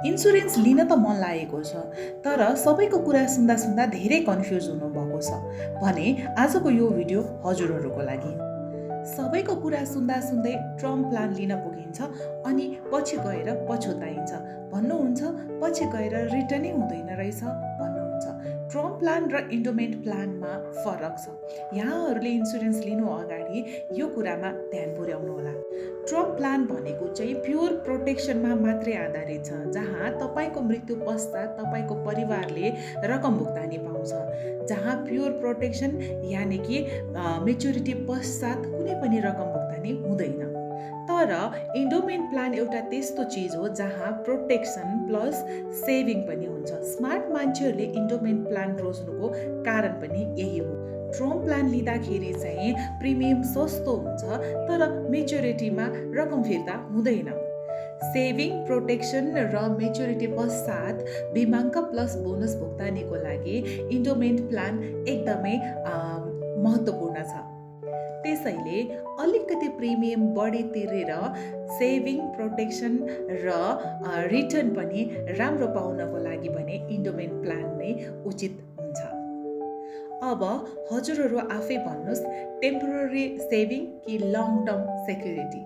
Insurance लिन त मन लागेको छ, तर सबैको कुरा सुन्दा सुन्दा धेरै कन्फ्युज हुनुभएको छ भने आजको यो भिडियो हजुरहरूको लागि। सबैको कुरा सुन्दा सुन्दै टर्म प्लान लिन पुगिन्छ अनि पछि गएर पछुताइन्छ भन्नुहुन्छ, पछि गएर रिटर्नै हुँदैन रहेछ भन्नुहुन्छ। टर्म प्लान र इन्डोमेन्ट प्लानमा फरक छ। यहाँहरूले इन्सुरेन्स लिनु अगाडि यो कुरामा ध्यान पुर्याउनु होला। टर्म प्लान भनेको चाहिँ प्योर प्रोटेक्सनमा मात्रै आधारित छ, जहाँ तपाईँको मृत्यु पश्चात तपाईँको परिवारले रकम भुक्तानी पाउँछ। जहाँ प्योर प्रोटेक्सन यानि कि मेच्युरिटी पश्चात कुनै पनि रकम भुक्तानी हुँदैन। तर इन्डोमेन्ट प्लान एउटा त्यस्तो चिज हो जहाँ प्रोटेक्सन प्लस सेभिङ पनि हुन्छ। स्मार्ट मान्छेहरूले इन्डोमेन्ट प्लान रोज्नुको कारण पनि यही हो। टर्म प्लान लिँदाखेरि चाहिँ प्रिमियम सस्तो हुन्छ, तर मेच्युरिटीमा रकम फिर्ता हुँदैन। सेभिङ, प्रोटेक्सन र मेच्युरिटी पश्चात बिमाङ्क प्लस बोनस भुक्तानीको लागि इन्डोमेन्ट प्लान एकदमै महत्त्वपूर्ण छ। त्यसैले अलिकति प्रिमियम बढी तिरेर सेभिङ, प्रोटेक्सन र रिटर्न पनि राम्रो पाउनको लागि भने इन्डोमेन्ट प्लान नै उचित हुन्छ। अब हजुरहरू आफै भन्नुहोस्, टेम्पोररी सेभिङ कि लङ टर्म सेक्युरिटी?